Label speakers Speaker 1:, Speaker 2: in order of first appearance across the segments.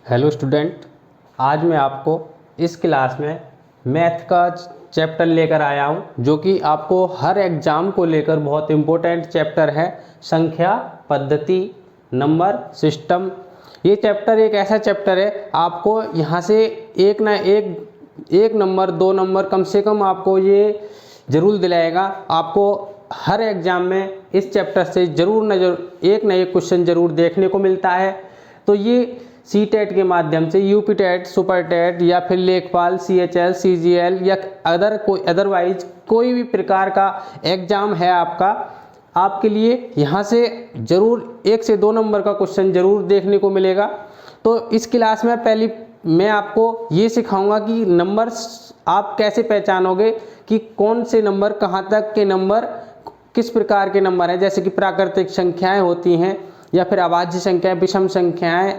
Speaker 1: Hello student, आज मैं आपको इस क्लास में मैथ का चैप्टर लेकर आया हूं, जो कि आपको हर एग्ज़ाम को लेकर बहुत इम्पोर्टेंट चैप्टर है। संख्या पद्धति, नंबर सिस्टम। ये चैप्टर एक ऐसा चैप्टर है, आपको यहाँ से एक नंबर 2 नंबर कम से कम आपको ये ज़रूर दिलाएगा। आपको हर एग्ज़ाम में इस चैप्टर से एक न एक क्वेश्चन ज़रूर देखने को मिलता है। तो ये सी-टेट के माध्यम से, यूपी टेट, सुपर टेट या फिर लेखपाल, CHL, CGL या अदरवाइज कोई भी प्रकार का एग्ज़ाम है आपके लिए यहाँ से ज़रूर 1 से 2 नंबर का क्वेश्चन ज़रूर देखने को मिलेगा। तो इस क्लास में पहले मैं आपको ये सिखाऊंगा कि नंबर्स आप कैसे पहचानोगे कि कौन से नंबर, कहाँ तक के नंबर, किस प्रकार के नंबर हैं। जैसे कि प्राकृतिक संख्याएं होती हैं या फिर अभाज्य संख्याएं, विषम संख्याएं,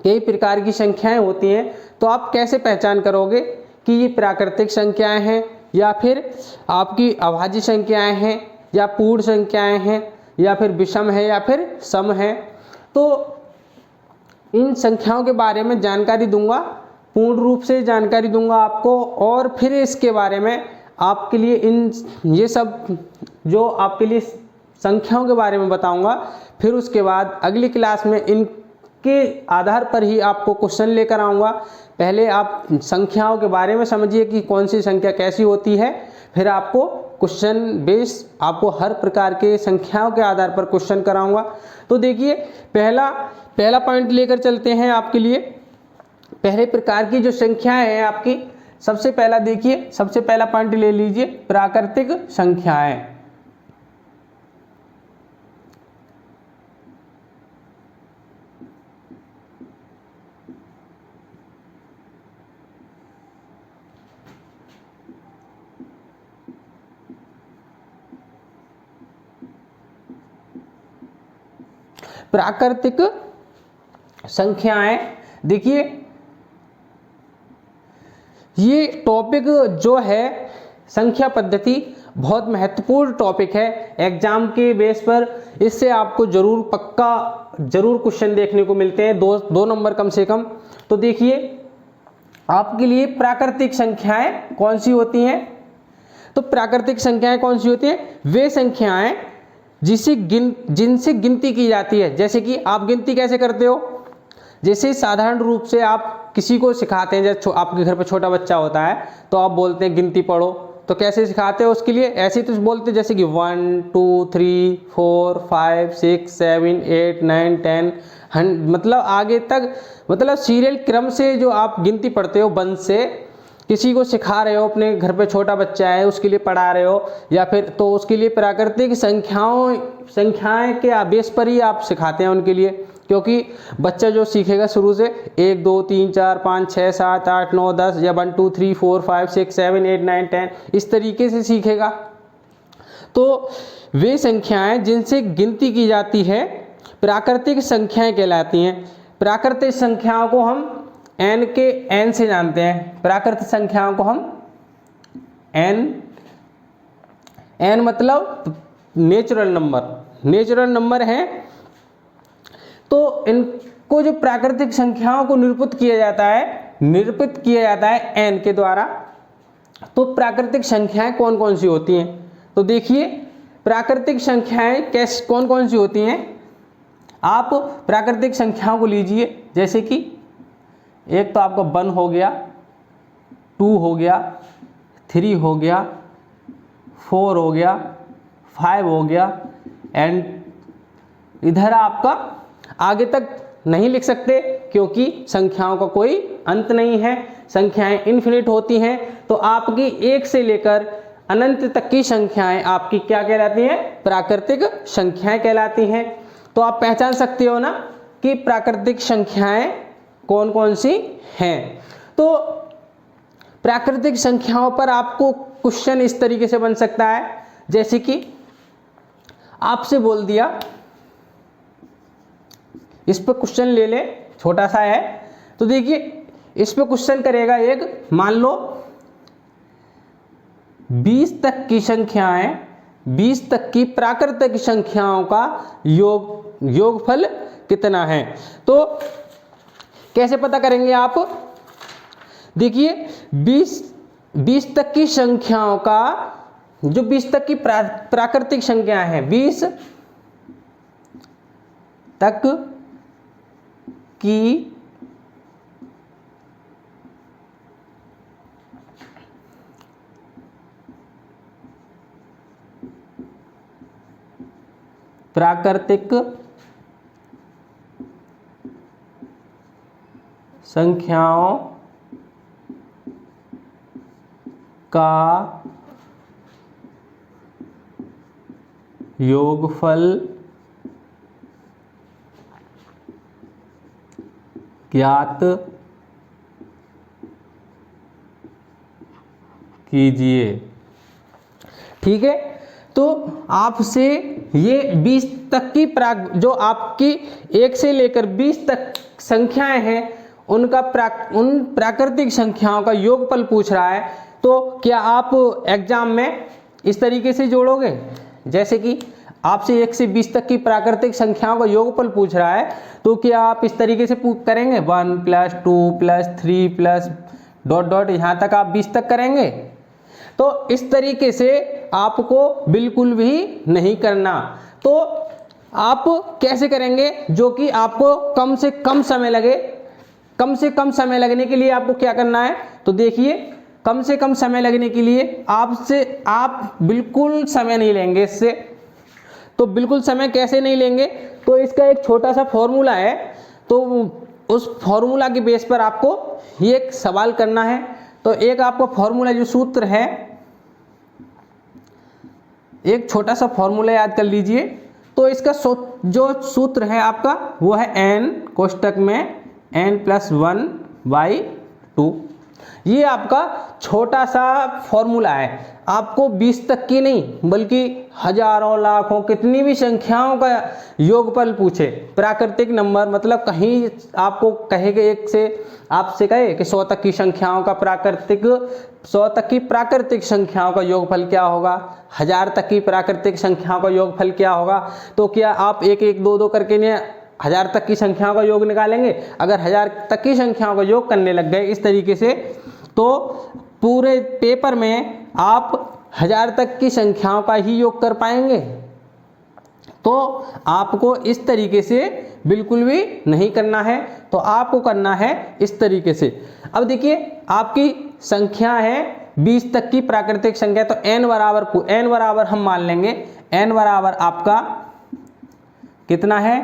Speaker 1: कई प्रकार की संख्याएं होती हैं। तो आप कैसे पहचान करोगे कि ये प्राकृतिक संख्याएं हैं या फिर आपकी अभाज्य संख्याएं हैं या पूर्ण संख्याएं हैं या फिर विषम है या फिर सम है। तो इन संख्याओं के बारे में जानकारी दूंगा, पूर्ण रूप से जानकारी दूंगा आपको, और फिर इसके बारे में आपके लिए ये सब जो आपके लिए संख्याओं के बारे में बताऊंगा। फिर उसके बाद अगली क्लास में इनके आधार पर ही आपको क्वेश्चन लेकर आऊँगा। पहले आप संख्याओं के बारे में समझिए कि कौन सी संख्या कैसी होती है, फिर आपको क्वेश्चन बेस आपको हर प्रकार के संख्याओं के आधार पर क्वेश्चन कराऊंगा। तो देखिए, पहला पॉइंट लेकर चलते हैं आपके लिए। पहले प्रकार की जो संख्याएं हैं आपकी, सबसे पहला देखिए, सबसे पहला पॉइंट ले लीजिए, प्राकृतिक संख्याएं। प्राकृतिक संख्याएं, देखिए ये टॉपिक जो है संख्या पद्धति बहुत महत्वपूर्ण टॉपिक है एग्जाम के बेस पर। इससे आपको जरूर क्वेश्चन देखने को मिलते हैं, दो नंबर कम से कम। तो देखिए, आपके लिए प्राकृतिक संख्याएं कौन सी होती हैं। तो प्राकृतिक संख्याएं कौन सी होती हैं? वे संख्याएं जिनसे गिनती की जाती है। जैसे कि आप गिनती कैसे करते हो? जैसे साधारण रूप से आप किसी को सिखाते हैं, जैसे आपके घर पे छोटा बच्चा होता है तो आप बोलते हैं गिनती पढ़ो। तो कैसे सिखाते हो उसके लिए? ऐसे ही तो बोलते हैं, जैसे कि 1 2 3 4 5 6 7 8 9 10 मतलब आगे तक, मतलब सीरियल क्रम से जो आप गिनती पढ़ते हो, 1 से किसी को सिखा रहे हो, अपने घर पे छोटा बच्चा है उसके लिए पढ़ा रहे हो, या फिर तो उसके लिए प्राकृतिक संख्याएं के आवेश पर ही आप सिखाते हैं उनके लिए। क्योंकि बच्चा जो सीखेगा शुरू से 1 2 3 4 5 6 7 8 9 10 या 1 2 3 4 5 6 7 8 9 10 इस तरीके से सीखेगा। तो वे संख्याएं जिनसे गिनती की जाती है प्राकृतिक संख्याएं कहलाती हैं। प्राकृतिक संख्याओं को हम n से जानते हैं। प्राकृतिक संख्याओं को हम n मतलब नेचुरल नंबर हैं। तो इनको जो प्राकृतिक संख्याओं को निरूपित किया जाता है n के द्वारा। तो प्राकृतिक संख्याएं कौन कौन सी होती हैं? तो देखिए, प्राकृतिक संख्याएं कौन कौन सी होती हैं। आप प्राकृतिक संख्याओं को लीजिए, जैसे कि एक तो आपका 1 हो गया, 2 हो गया, 3 हो गया, 4 हो गया, 5 हो गया, एंड इधर आपका आगे तक नहीं लिख सकते क्योंकि संख्याओं का कोई अंत नहीं है, संख्याएं इन्फिनिट होती हैं। तो आपकी 1 से लेकर अनंत तक की संख्याएं आपकी क्या कहलाती हैं? प्राकृतिक संख्याएं कहलाती हैं। तो आप पहचान सकते हो ना कि प्राकृतिक संख्याएं कौन कौन सी हैं। तो प्राकृतिक संख्याओं पर आपको क्वेश्चन इस तरीके से बन सकता है, जैसे कि आपसे बोल दिया, इस पर क्वेश्चन ले ले, छोटा सा है। तो देखिए, इस पर क्वेश्चन करेगा एक, मान लो 20 तक की संख्याएं, 20 तक की प्राकृतिक संख्याओं का योगफल कितना है। तो कैसे पता करेंगे आप? देखिए 20 तक की संख्याओं का, जो 20 तक की प्राकृतिक संख्याएं हैं, 20 तक की प्राकृतिक संख्याओं का योगफल ज्ञात कीजिए। ठीक है, तो आपसे ये 20 तक की जो आपकी 1 से लेकर 20 तक संख्याएं हैं, उनका उन प्राकृतिक संख्याओं का योगफल पूछ रहा है। तो क्या आप एग्जाम में इस तरीके से जोड़ोगे? जैसे कि आपसे 1 से 20 तक की प्राकृतिक संख्याओं का योगफल पूछ रहा है, तो क्या आप इस तरीके से करेंगे? 1 + 2 + 3 प्लस डॉट डॉट, यहाँ तक आप 20 तक करेंगे? तो इस तरीके से आपको बिल्कुल भी नहीं करना। तो आप कैसे करेंगे जो कि आपको कम से कम समय लगे? कम से कम समय लगने के लिए आपको क्या करना है? तो देखिए, कम से कम समय लगने के लिए आप बिल्कुल समय नहीं लेंगे इससे। तो बिल्कुल समय कैसे नहीं लेंगे? तो इसका एक छोटा सा फॉर्मूला है, तो उस फॉर्मूला के बेस पर आपको ये एक सवाल करना है। तो एक आपका फॉर्मूला, जो सूत्र है, एक छोटा सा फॉर्मूला याद कर लीजिए। तो इसका जो सूत्र है आपका, वो है n कोष्टक में n+1/2। ये आपका छोटा सा फॉर्मूला है। आपको 20 तक की नहीं, बल्कि हजारों लाखों कितनी भी संख्याओं का योगफल पूछे, प्राकृतिक नंबर, मतलब कहीं आपको कहेगा आपसे कहे कि 100 तक की संख्याओं का 100 तक की प्राकृतिक संख्याओं का योगफल क्या होगा, 1000 तक की प्राकृतिक संख्याओं का योगफल क्या होगा, तो क्या आप 1 1 2 2 करके ने 1000 तक की संख्याओं का योग निकालेंगे? अगर 1000 तक की संख्याओं का योग करने लग गए इस तरीके से, तो पूरे पेपर में आप 1000 तक की संख्याओं का ही योग कर पाएंगे। तो आपको इस तरीके से बिल्कुल भी नहीं करना है। तो आपको करना है इस तरीके से। अब देखिए, आपकी संख्या है 20 तक की प्राकृतिक संख्या, तो n बराबर हम मान लेंगे, n बराबर आपका कितना है?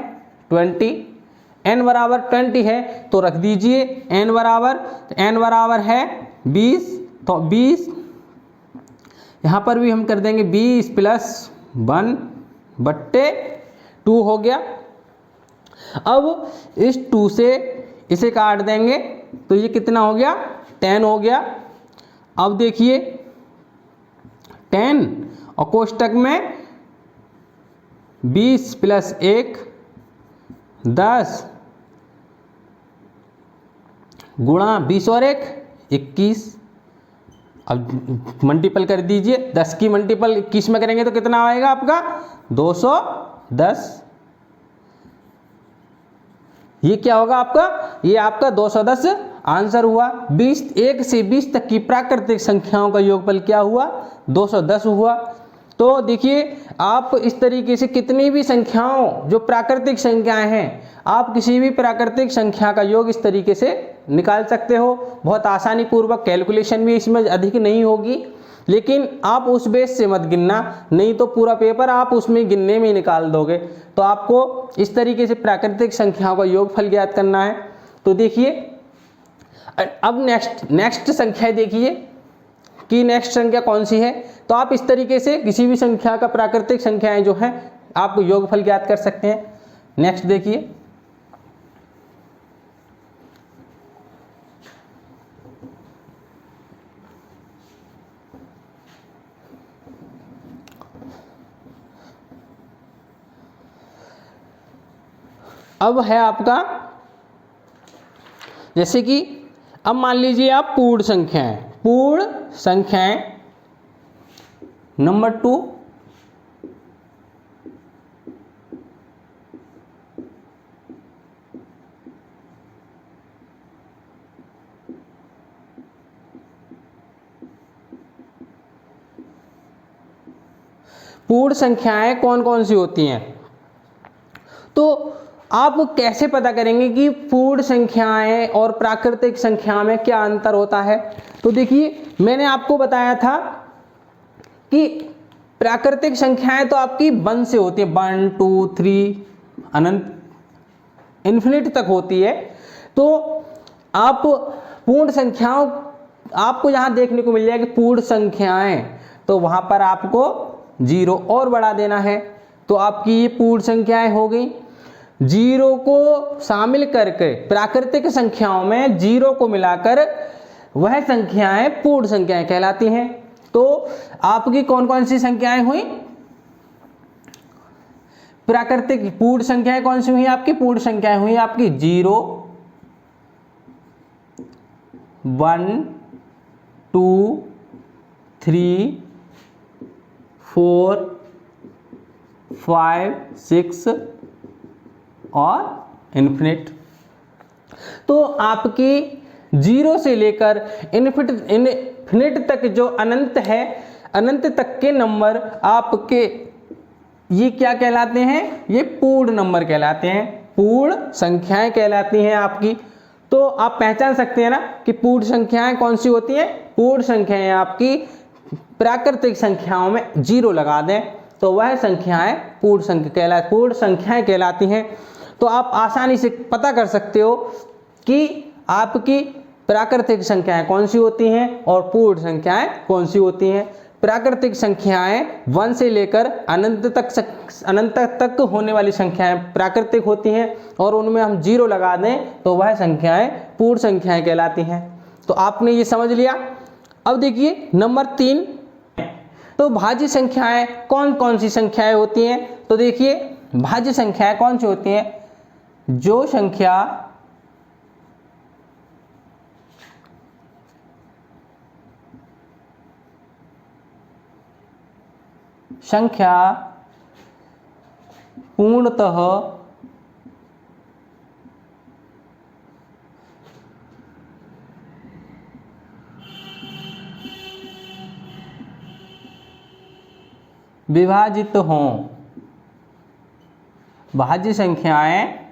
Speaker 1: 20। n बराबर 20 है तो रख दीजिए n बराबर है 20। तो 20 यहाँ पर भी हम कर देंगे 20 + 1/2 हो गया। अब इस 2 से इसे काट देंगे तो ये कितना हो गया? 10 हो गया। अब देखिए 10 और कोष्टक में 20 + 1 10 गुणा 20 और 1 21। अब मल्टीपल कर दीजिए, 10 की मल्टीपल 21 में करेंगे तो कितना आएगा आपका? 210। ये क्या होगा आपका? ये आपका 210 आंसर हुआ। 1 से 20 तक की प्राकृतिक संख्याओं का योगफल क्या हुआ? 210 हुआ। तो देखिए, आप इस तरीके से कितनी भी संख्याओं, जो प्राकृतिक संख्याएं हैं, आप किसी भी प्राकृतिक संख्या का योग इस तरीके से निकाल सकते हो। बहुत आसानी पूर्वक, कैलकुलेशन भी इसमें अधिक नहीं होगी, लेकिन आप उस बेस से मत गिनना, नहीं तो पूरा पेपर आप उसमें गिनने में ही निकाल दोगे। तो आपको इस तरीके से प्राकृतिक संख्याओं का योगफल ज्ञात करना है। तो देखिए, अब नेक्स्ट संख्या देखिए कि नेक्स्ट संख्या कौन सी है। तो आप इस तरीके से किसी भी संख्या का प्राकृतिक संख्याएं जो हैं, आप योगफल ज्ञात कर सकते हैं। नेक्स्ट देखिए, अब है आपका, जैसे कि अब मान लीजिए आप पूर्ण संख्याएं नंबर 2, पूर्ण संख्याएं कौन कौन सी होती हैं। तो आप कैसे पता करेंगे कि पूर्ण संख्याएं और प्राकृतिक संख्या में क्या अंतर होता है। तो देखिए, मैंने आपको बताया था कि प्राकृतिक संख्याएं तो आपकी 1 से होती है, 1 2 3 अनंत इन्फिनिट तक होती है। तो आप पूर्ण संख्याओं, आपको जहां देखने को मिल जाएगी पूर्ण संख्याएं, तो वहां पर आपको 0 और बढ़ा देना है। तो आपकी ये पूर्ण संख्याएं हो गई। 0 को शामिल करके प्राकृतिक संख्याओं में 0 को मिलाकर वह संख्याएं पूर्ण संख्याएं कहलाती हैं। तो आपकी कौन कौन सी संख्याएं हुई, प्राकृतिक पूर्ण संख्याएं कौन सी हुई आपकी, पूर्ण संख्याएं हुई आपकी 0 1 2 3 4 5 6 और इन्फिनिट। तो आपकी 0 से लेकर इन्फिनिट तक जो अनंत है, अनंत तक के नंबर आपके ये क्या कहलाते हैं, ये पूर्ण नंबर कहलाते हैं, पूर्ण संख्याएं कहलाती हैं आपकी। तो आप पहचान सकते हैं ना कि पूर्ण संख्याएं कौन सी होती हैं। पूर्ण संख्याएं आपकी प्राकृतिक संख्याओं में 0 लगा दें तो वह संख्याएं पूर्ण संख्याएं कहलाती हैं। तो आप आसानी से पता कर सकते हो कि आपकी प्राकृतिक संख्याएं कौन सी होती हैं और पूर्ण संख्याएं कौन सी होती हैं। प्राकृतिक संख्याएं 1 से लेकर अनंत तक होने वाली संख्याएं प्राकृतिक होती हैं और उनमें हम 0 लगा दें तो वह संख्याएं पूर्ण संख्याएं कहलाती हैं। तो आपने ये समझ लिया। अब देखिए नंबर 3, तो भाज्य संख्याएं कौन कौन सी संख्याएं होती हैं। तो देखिए भाज्य संख्याएं कौन सी होती हैं, जो संख्या पूर्णतः विभाजित हों, भाज्य संख्याएं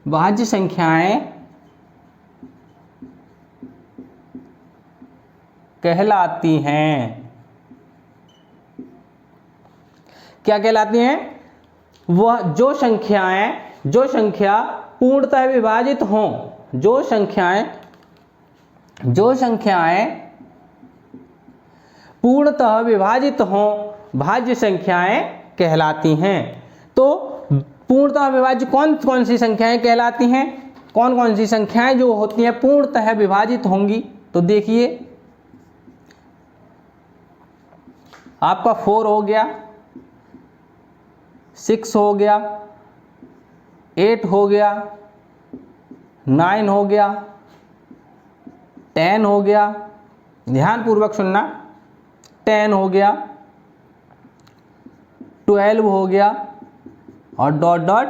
Speaker 1: भाज्य संख्याएं कहलाती हैं। क्या कहलाती हैं, वह जो संख्या पूर्णतः विभाजित हों, जो संख्याएं पूर्णतः विभाजित हों भाज्य संख्याएं कहलाती हैं। तो पूर्णतः विभाजित कौन कौन सी संख्याएं कहलाती हैं, कौन कौन सी संख्याएं जो होती हैं पूर्णतः विभाजित होंगी। तो देखिए आपका 4 हो गया, 6 हो गया, 8 हो गया, 9 हो गया, 10 हो गया, ध्यान पूर्वक सुनना, 10 हो गया, 12 हो गया और डॉट डॉट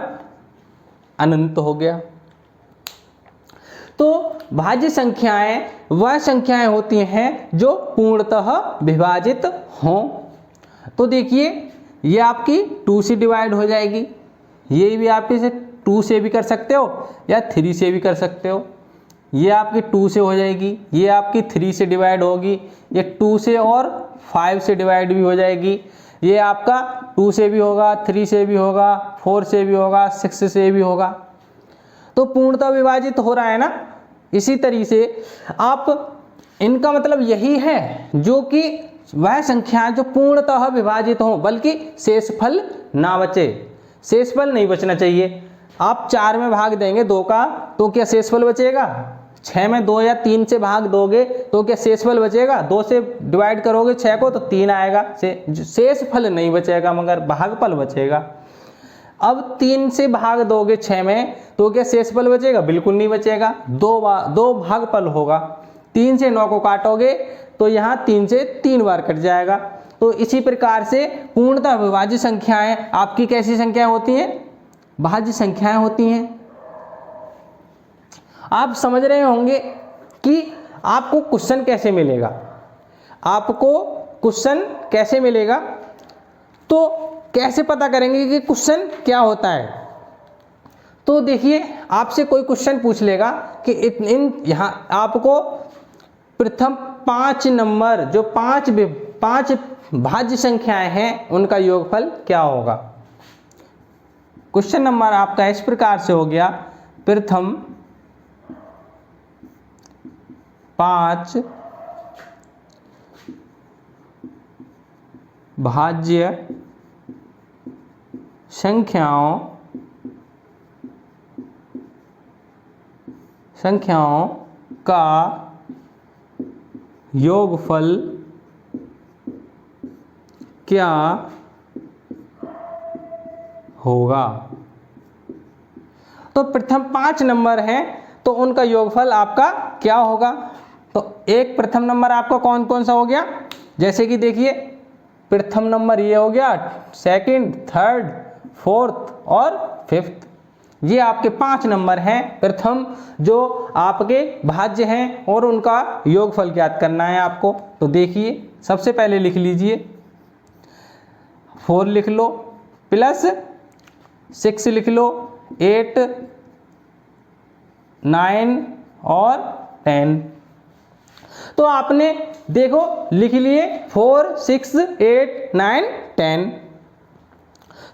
Speaker 1: अनंत हो गया। तो भाज्य संख्याएं वह संख्याएं होती हैं जो पूर्णतः विभाजित हों। तो देखिए ये आपकी 2 से डिवाइड हो जाएगी, ये भी आप इसे 2 से भी कर सकते हो या 3 से भी कर सकते हो। ये आपकी 2 से हो जाएगी, ये आपकी 3 से डिवाइड होगी, ये 2 से और 5 से डिवाइड भी हो जाएगी, ये आपका 2 से भी होगा, 3 से भी होगा, 4 से भी होगा, 6 से भी होगा। तो पूर्णतः विभाजित हो रहा है ना। इसी तरीके से आप, इनका मतलब यही है जो कि वह संख्या जो पूर्णतः विभाजित हो बल्कि शेषफल ना बचे। शेषफल नहीं बचना चाहिए। आप 4 में भाग देंगे 2 का तो क्या शेषफल बचेगा, 6 में 2 या 3 से भाग दोगे तो क्या शेषफल बचेगा, 2 से डिवाइड करोगे 6 को तो 3 आएगा, शेषफल नहीं बचेगा मगर भागफल बचेगा। अब 3 से भाग दोगे 6 में तो क्या शेषफल बचेगा, बिल्कुल नहीं बचेगा, 2 भागफल होगा। 3 से 9 को काटोगे तो यहाँ 3 से 3 बार कट जाएगा। तो इसी प्रकार से पूर्णतः विभाज्य संख्याएं आपकी कैसी संख्याएं होती हैं, भाज्य संख्याएं होती हैं। आप समझ रहे होंगे कि आपको क्वेश्चन कैसे मिलेगा, आपको क्वेश्चन कैसे मिलेगा, तो कैसे पता करेंगे कि क्वेश्चन क्या होता है। तो देखिए, आपसे कोई क्वेश्चन पूछ लेगा कि इन यहाँ आपको प्रथम 5 नंबर जो पांच भाज्य संख्याएं हैं उनका योगफल क्या होगा। क्वेश्चन नंबर आपका इस प्रकार से हो गया, प्रथम 5 भाज्य संख्याओं का योगफल क्या होगा। तो प्रथम 5 नंबर हैं तो उनका योगफल आपका क्या होगा। तो एक प्रथम नंबर आपका कौन कौन सा हो गया, जैसे कि देखिए प्रथम नंबर ये हो गया, सेकंड, थर्ड, फोर्थ और फिफ्थ, ये आपके 5 नंबर हैं प्रथम जो आपके भाज्य हैं और उनका योगफल ज्ञात करना है आपको। तो देखिए सबसे पहले लिख लीजिए 4 लिख लो, प्लस 6 लिख लो, 8, 9 और 10। तो आपने देखो लिख लिए 4, 6, 8, 9, 10।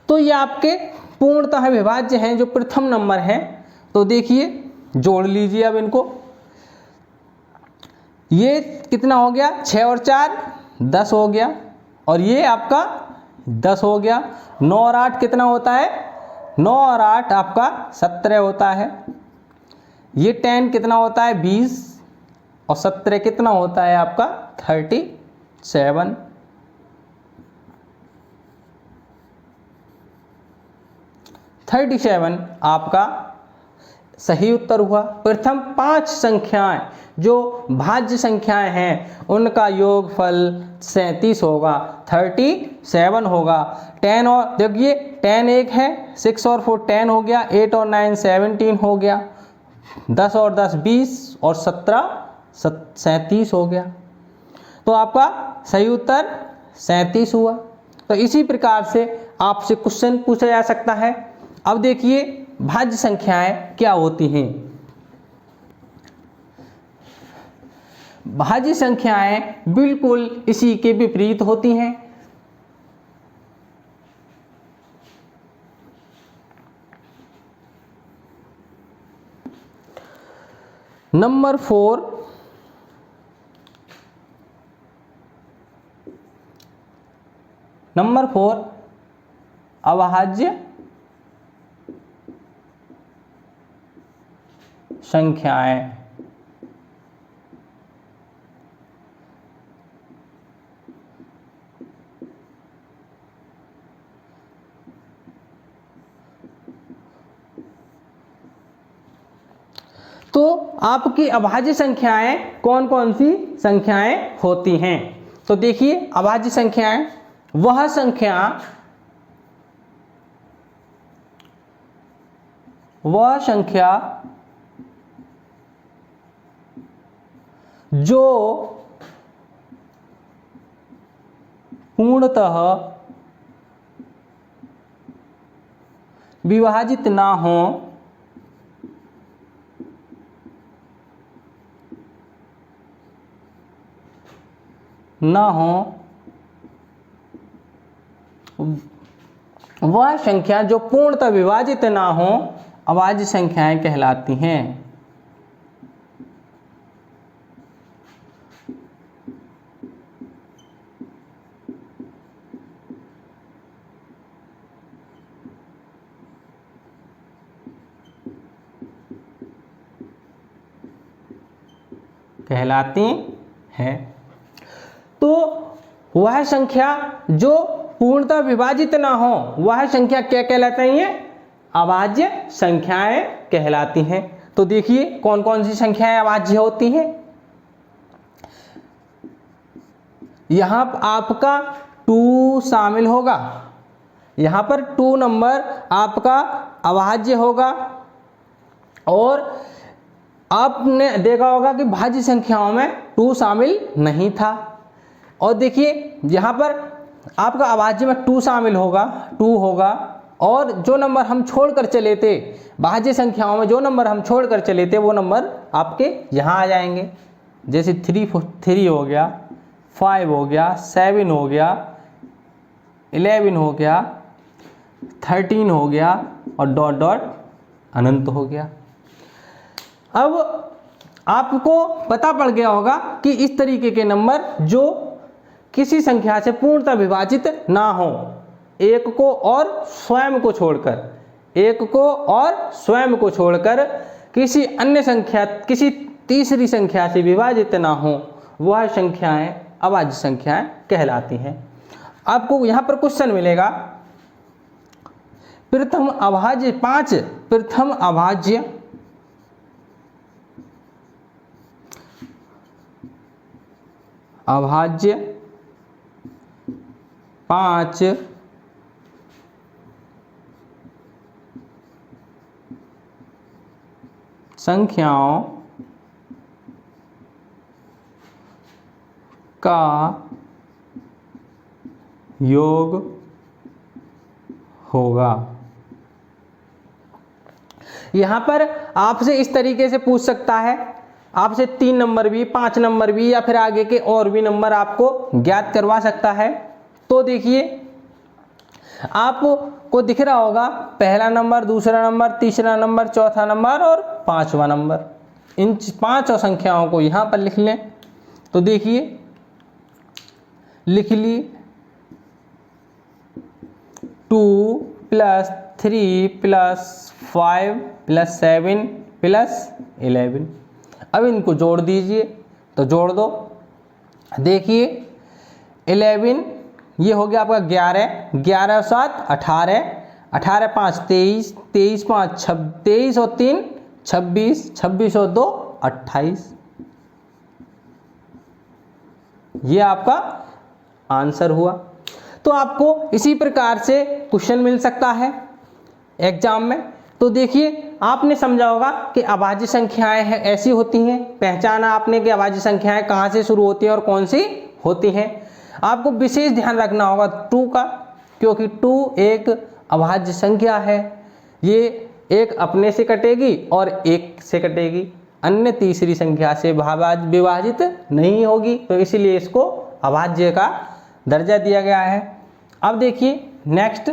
Speaker 1: तो ये आपके पूर्णतः विभाज्य हैं जो प्रथम नंबर हैं। तो देखिए जोड़ लीजिए अब इनको, ये कितना हो गया, 6 और 4 10 हो गया, और ये आपका 10 हो गया। 9 और 8 कितना होता है, 9 और 8 आपका 17 होता है। ये 10 कितना होता है, 20, और 17 कितना होता है आपका 37। आपका सही उत्तर हुआ। प्रथम 5 संख्याएं जो भाज्य संख्याएं हैं उनका योगफल 37 होगा, 37 होगा। 10 और देखिए 10 एक है, 6 और 4 10 हो गया, 8 और 9 17 हो गया, 10 और 10 20 और 17 37 हो गया। तो आपका सही उत्तर 37 हुआ। तो इसी प्रकार से आपसे क्वेश्चन पूछा जा सकता है। अब देखिए भाज्य संख्याएं क्या होती हैं। भाज्य संख्याएं बिल्कुल इसी के विपरीत होती हैं। नंबर 4 अभाज्य संख्याएं। तो आपकी अभाज्य संख्याएं कौन कौन सी संख्याएं होती हैं। तो देखिए अभाज्य संख्याएं वह संख्या जो पूर्णतः विभाजित ना हो, वह संख्या जो पूर्णतः विभाजित ना हो अभाज्य संख्याएं कहलाती हैं। तो वह संख्या जो पूर्णतः विभाजित ना हो वह संख्या क्या कहलाती है, अभाज्य संख्याएं कहलाती हैं। तो देखिए कौन कौन सी संख्याएं अभाज्य होती हैं। यहां आपका 2 शामिल होगा, यहां पर 2 नंबर आपका अभाज्य होगा। और आपने देखा होगा कि भाज्य संख्याओं में 2 शामिल नहीं था। और देखिए यहाँ पर आपका अभाज्य में 2 शामिल होगा, 2 होगा, और जो नंबर हम छोड़कर चले थे भाज्य संख्याओं में, जो नंबर हम छोड़कर चले थे वो नंबर आपके यहाँ आ जाएंगे। जैसे 3 हो गया, 5 हो गया, 7 हो गया, 11 हो गया, 13 हो गया, और डॉट डॉट अनंत हो गया। अब आपको पता पड़ गया होगा कि इस तरीके के नंबर जो किसी संख्या से पूर्णतः विभाजित ना हो, एक को और स्वयं को छोड़कर, एक को और स्वयं को छोड़कर किसी अन्य संख्या, किसी तीसरी संख्या से विभाजित ना हो, वह संख्याएं अभाज्य संख्याएं कहलाती हैं। आपको यहाँ पर क्वेश्चन मिलेगा, प्रथम अभाज्य 5, प्रथम अभाज्य अभाज्य 5 संख्याओं का योग होगा। यहाँ पर आपसे इस तरीके से पूछ सकता है, आपसे 3 नंबर भी, 5 नंबर भी, या फिर आगे के और भी नंबर आपको ज्ञात करवा सकता है। तो देखिए आपको दिख रहा होगा पहला नंबर, दूसरा नंबर, तीसरा नंबर, चौथा नंबर और 5वां नंबर। इन 5 संख्याओं को यहाँ पर लिख लें। तो देखिए लिख ली 2 + 3 + 5 + 7 + 11। अब इनको जोड़ दीजिए, तो जोड़ दो। देखिए 11 ये हो गया आपका 11, 11 + 7 18, 18 + 5 23, 23 + 5 23 और 3 26, 26 और 2 28। ये आपका आंसर हुआ। तो आपको इसी प्रकार से क्वेश्चन मिल सकता है एग्जाम में। तो देखिए आपने समझा होगा कि अभाज्य संख्याएं हैं ऐसी होती हैं, पहचाना आपने कि अभाज्य संख्याएं कहाँ से शुरू होती हैं और कौन सी होती हैं। आपको विशेष ध्यान रखना होगा 2 का, क्योंकि 2 एक अभाज्य संख्या है। ये एक अपने से कटेगी और एक से कटेगी, अन्य तीसरी संख्या से विभाजित नहीं होगी, तो इसीलिए इसको अभाज्य का दर्जा दिया गया है। अब देखिए नेक्स्ट,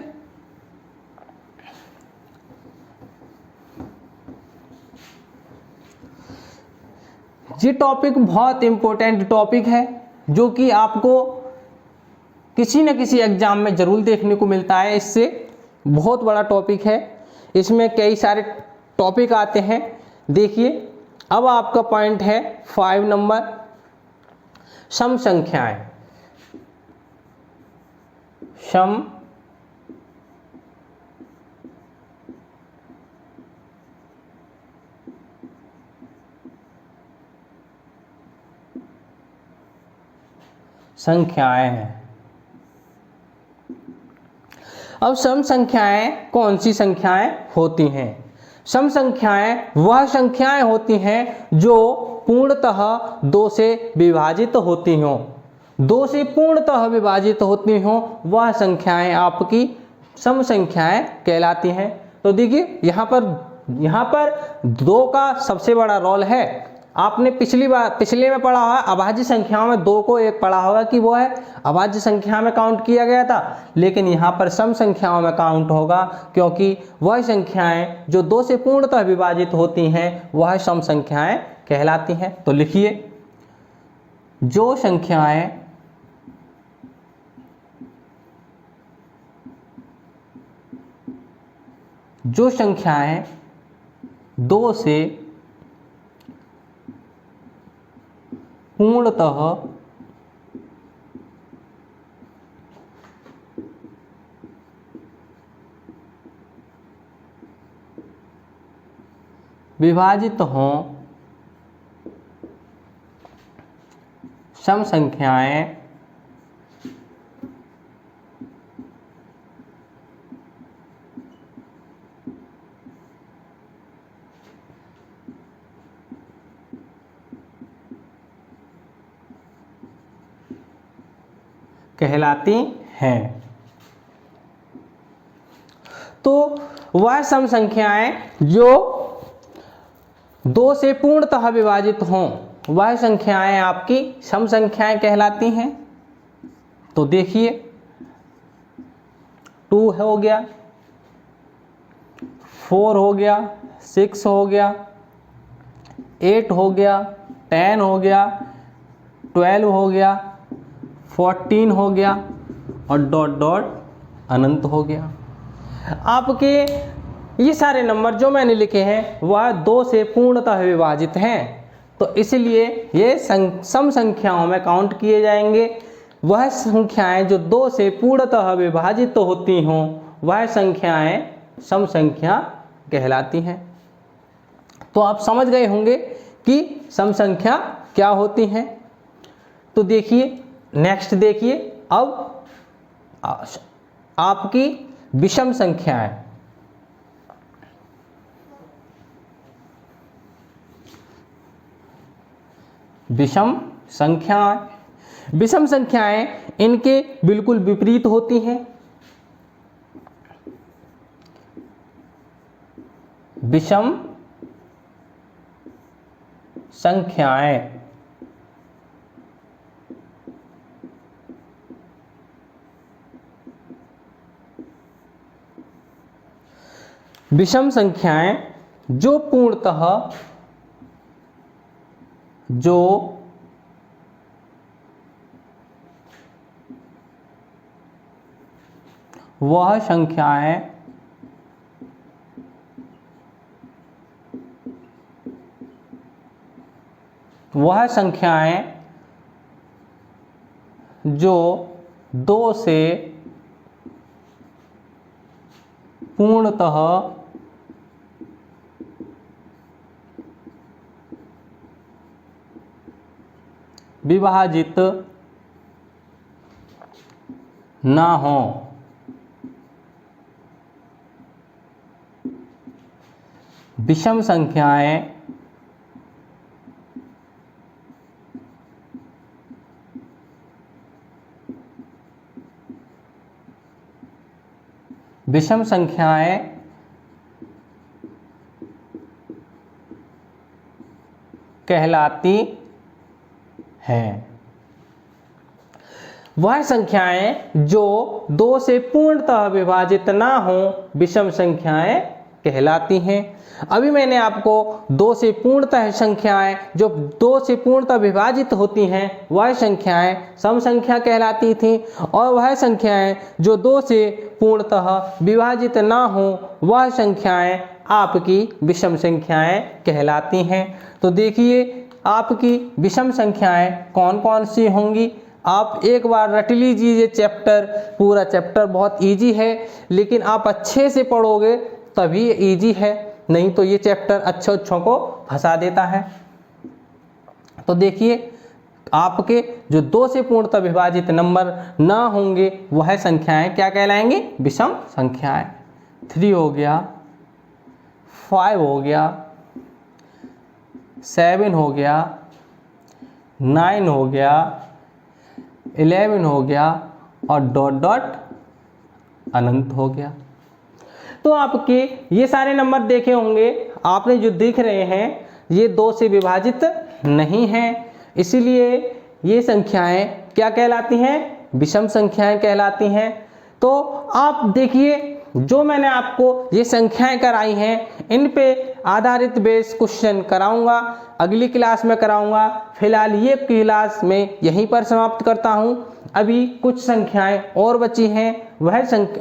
Speaker 1: ये टॉपिक बहुत इम्पोर्टेंट टॉपिक है जो कि आपको किसी न किसी एग्जाम में जरूर देखने को मिलता है। इससे बहुत बड़ा टॉपिक है, इसमें कई सारे टॉपिक आते हैं। देखिए अब आपका पॉइंट है 5 नंबर, सम संख्याएं। सम संख्याएं हैं। अब सम संख्याएं कौन सी संख्याएं होती हैं? सम संख्याएं वह संख्याएं होती हैं जो पूर्णतः 2 से विभाजित होती हों। 2 से पूर्णतः विभाजित होती हों वह संख्याएं आपकी सम संख्याएं कहलाती हैं। तो देखिए यहाँ पर 2 का सबसे बड़ा रोल है। आपने पिछले में पढ़ा हुआ अभाज्य संख्याओं में 2 को एक पढ़ा होगा कि वो है अभाज्य संख्या में काउंट किया गया था, लेकिन यहाँ पर सम संख्याओं में काउंट होगा, क्योंकि वह संख्याएं जो 2 से पूर्णतः विभाजित होती हैं वह सम संख्याएं कहलाती हैं। तो लिखिए जो संख्याएं 2 से पूर्णतः विभाजित हों सम संख्याएं कहलाती हैं। तो वह सम संख्याएं जो 2 से पूर्णतः विभाजित हों, वह संख्याएं आपकी सम संख्याएं कहलाती हैं। तो देखिए 2 हो गया, 4 हो गया, 6 हो गया, 8 हो गया, 10 हो गया, 12 हो गया, 14 हो गया और डॉट डॉट अनंत हो गया। आपके ये सारे नंबर जो मैंने लिखे हैं वह 2 से पूर्णतः विभाजित हैं, तो इसलिए ये सम संख्याओं में काउंट किए जाएंगे। वह संख्याएं जो 2 से पूर्णतः विभाजित होती हों, वह संख्याएं सम संख्या कहलाती हैं। तो आप समझ गए होंगे कि सम संख्या क्या होती हैं। तो देखिए नेक्स्ट देखिए, अब आपकी विषम संख्याएं। विषम संख्याएं इनके बिल्कुल विपरीत होती हैं। विषम संख्याएं जो पूर्णतः वह संख्याएं जो 2 से पूर्णतः विभाजित ना हो, विषम संख्याएं कहलाती हैं। वह संख्याएं जो 2 से पूर्णतः विभाजित ना हो, विषम संख्याएं कहलाती हैं। अभी मैंने आपको 2 से पूर्णतः संख्याएं जो 2 से पूर्णतः विभाजित होती हैं वह संख्याएं सम संख्या कहलाती थी, और वह संख्याएं जो 2 से पूर्णतः विभाजित ना हो वह संख्याएं आपकी विषम संख्याएं कहलाती हैं। तो देखिए आपकी विषम संख्याएं कौन कौन सी होंगी। आप एक बार रट लीजिए ये चैप्टर, पूरा चैप्टर बहुत इजी है, लेकिन आप अच्छे से पढ़ोगे तभी ये इजी है, नहीं तो ये चैप्टर अच्छों को फंसा देता है। तो देखिए आपके जो 2 से पूर्णतः विभाजित नंबर ना होंगे वह संख्याएं क्या कहलाएंगी, विषम संख्याएं। 3 हो गया, 5 हो गया, 7 हो गया, 9 हो गया, 11 हो गया और डॉट डॉट अनंत हो गया। तो आपके ये सारे नंबर देखे होंगे, आपने जो देख रहे हैं ये 2 से विभाजित नहीं हैं, इसीलिए ये संख्याएं क्या कहलाती हैं, विषम संख्याएं कहलाती हैं। तो आप देखिए जो मैंने आपको ये संख्याएं कराई हैं इन पे आधारित बेस क्वेश्चन कराऊंगा, अगली क्लास में कराऊंगा। फिलहाल ये क्लास में यहीं पर समाप्त करता हूं। अभी कुछ संख्याएं और बची हैं,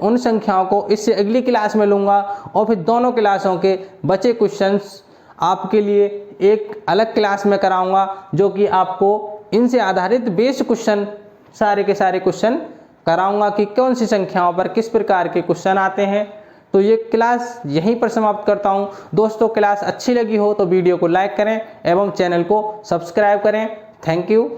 Speaker 1: उन संख्याओं को इससे अगली क्लास में लूँगा और फिर दोनों क्लासों के बचे क्वेश्चंस आपके लिए एक अलग क्लास में कराऊंगा, जो कि आपको इनसे आधारित बेस क्वेश्चन सारे के सारे क्वेश्चन कराऊंगा कि कौन सी संख्याओं पर किस प्रकार के क्वेश्चन आते हैं। तो ये क्लास यहीं पर समाप्त करता हूं। दोस्तों क्लास अच्छी लगी हो तो वीडियो को लाइक करें एवं चैनल को सब्सक्राइब करें। Thank you.